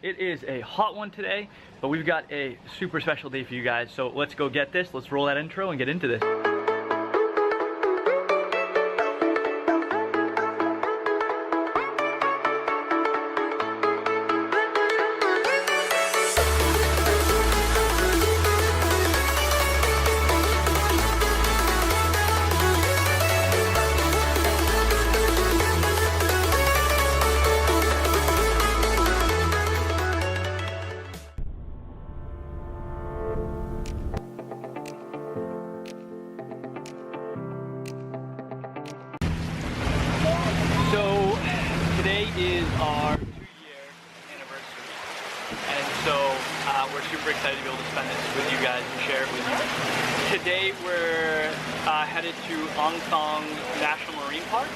It is a hot one today, but we've got a super special day for you guys. So let's go get this. Let's roll that intro and get into this. So today is our 2-year anniversary, and so we're super excited to be able to spend this with you guys and share it with you. Today we're headed to Ong Thong National Marine Park,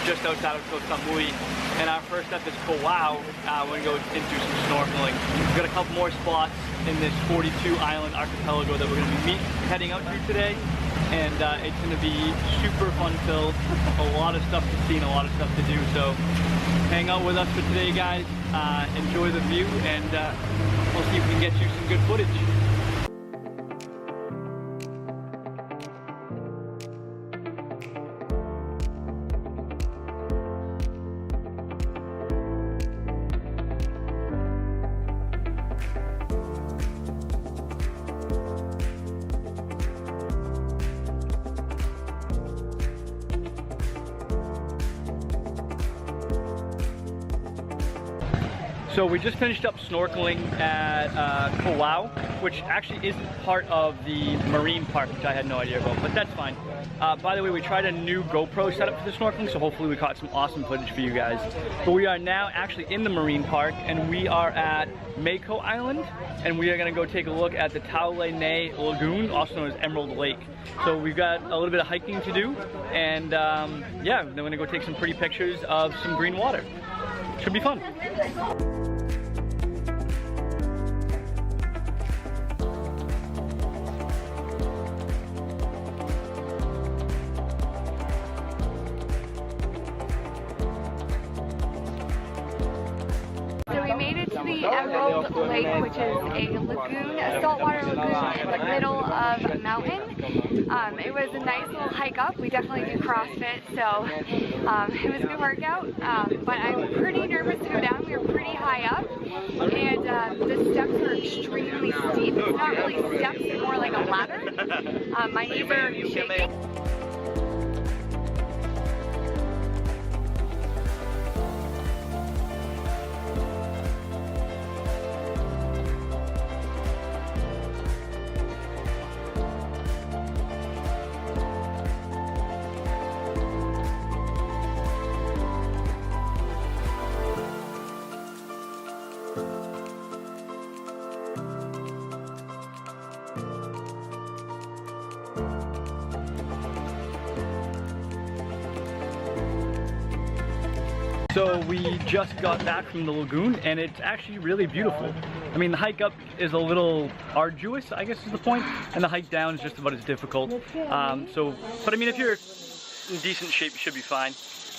just outside of Koh Samui, and our first step is Koh Wao. We're going to go into some snorkeling. We've got a couple more spots in this 42 island archipelago that we're going to be heading out to today. And it's going to be super fun filled, a lot of stuff to see and a lot of stuff to do. So hang out with us for today, guys. Enjoy the view, and we'll see if we can get you some good footage. So we just finished up snorkeling at Koh Wao, which actually isn't part of the marine park, which I had no idea about, but that's fine. By the way, we tried a new GoPro setup for the snorkeling, so hopefully we caught some awesome footage for you guys. But we are now actually in the marine park, and we are at Mako Island, and we are gonna go take a look at the Taule Ne Lagoon, also known as Emerald Lake. So we've got a little bit of hiking to do, and yeah, then we're gonna go take some pretty pictures of some green water. Should be fun. So we made it to the Emerald Lake, which is a lagoon, a saltwater lagoon in the middle of a mountain. It was a nice little hike up. We definitely do CrossFit, so it was a good workout. But I'm pretty nervous to go down. We were pretty high up, and the steps were extremely steep. It's not really steps, it's more like a ladder. My knees are shaking. So we just got back from the lagoon, and it's actually really beautiful. I mean, the hike up is a little arduous, I guess is the point, and the hike down is just about as difficult. But I mean, if you're in decent shape, you should be fine.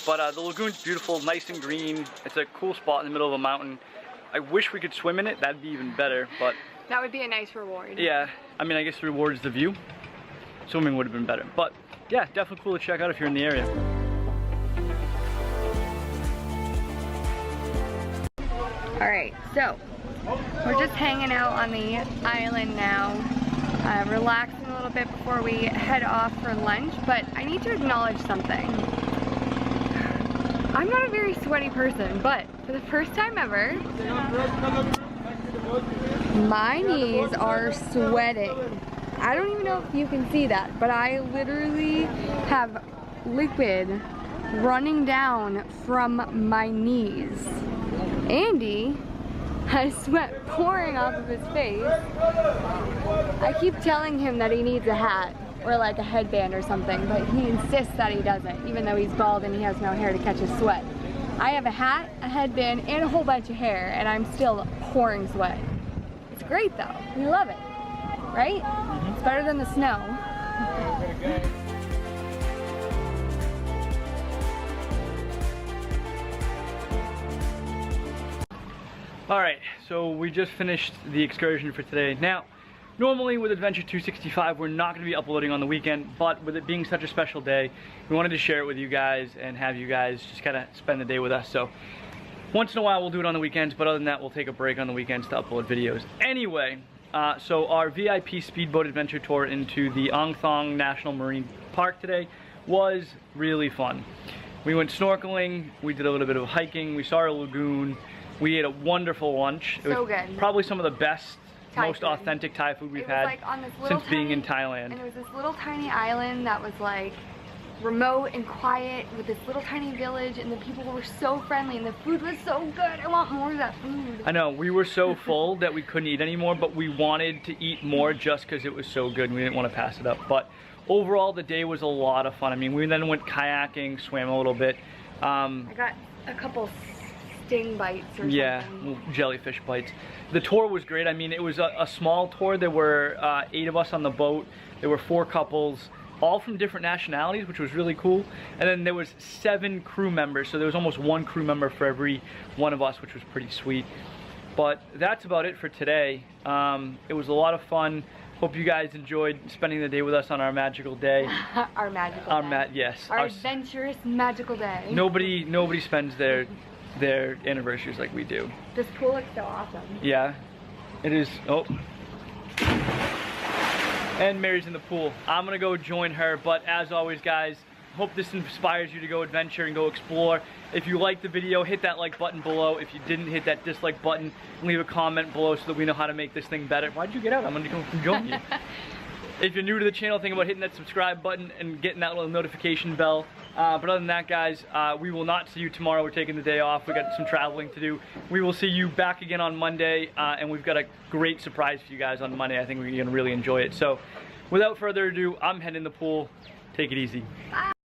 But the lagoon's beautiful, nice and green. It's a cool spot in the middle of a mountain. I wish we could swim in it, that'd be even better, but... That would be a nice reward. Yeah, I mean, I guess the reward is the view. Swimming would have been better, but yeah, definitely cool to check out if you're in the area. Alright, so we're just hanging out on the island now, relaxing a little bit before we head off for lunch, but I need to acknowledge something. I'm not a very sweaty person, but for the first time ever, my knees are sweating. I don't even know if you can see that, but I literally have liquid running down from my knees. Andy has sweat pouring off of his face. I keep telling him that he needs a hat or like a headband or something, but he insists that he doesn't, even though he's bald and he has no hair to catch his sweat. I have a hat, a headband, and a whole bunch of hair, and I'm still pouring sweat. It's great though. We love it, right? It's better than the snow. Alright, so we just finished the excursion for today. Now, normally with Adventure 265, we're not going to be uploading on the weekend, but with it being such a special day, we wanted to share it with you guys and have you guys just kind of spend the day with us. So, once in a while we'll do it on the weekends, but other than that, we'll take a break on the weekends to upload videos. Anyway, so our VIP speedboat adventure tour into the Ong Thong National Marine Park today was really fun. We went snorkeling, we did a little bit of hiking, we saw a lagoon, we ate a wonderful lunch. It was good. Probably some of the best, Thai most food. authentic Thai food we've It was had like on this little since being in tiny- Thailand. And it was this little tiny island that was like remote and quiet with this little tiny village, and the people were so friendly and the food was so good. I want more of that food. I know, we were so full that we couldn't eat anymore, but we wanted to eat more just because it was so good and we didn't want to pass it up. But overall, the day was a lot of fun. I mean, we then went kayaking, swam a little bit. I got a couple sting bites or something. Little jellyfish bites. The tour was great. I mean, it was a small tour. There were 8 of us on the boat. There were 4 couples, all from different nationalities, which was really cool. And then there was 7 crew members, so there was almost 1 crew member for every one of us, which was pretty sweet. But that's about it for today. It was a lot of fun. Hope you guys enjoyed spending the day with us on our magical day. Our magical day. Yes. Our adventurous magical day. Nobody spends their anniversaries like we do. This pool looks so awesome. Yeah, it is. Oh. And Mary's in the pool. I'm gonna go join her, but as always, guys, hope this inspires you to go adventure and go explore. If you liked the video, hit that like button below. If you didn't, hit that dislike button. Leave a comment below so that we know how to make this thing better. Why'd you get out? I'm gonna come join you. If you're new to the channel, think about hitting that subscribe button and getting that little notification bell. But other than that, guys, we will not see you tomorrow. We're taking the day off. We got some traveling to do. We will see you back again on Monday, and we've got a great surprise for you guys on Monday. I think we're gonna really enjoy it. So, without further ado, I'm heading in the pool. Take it easy. Bye.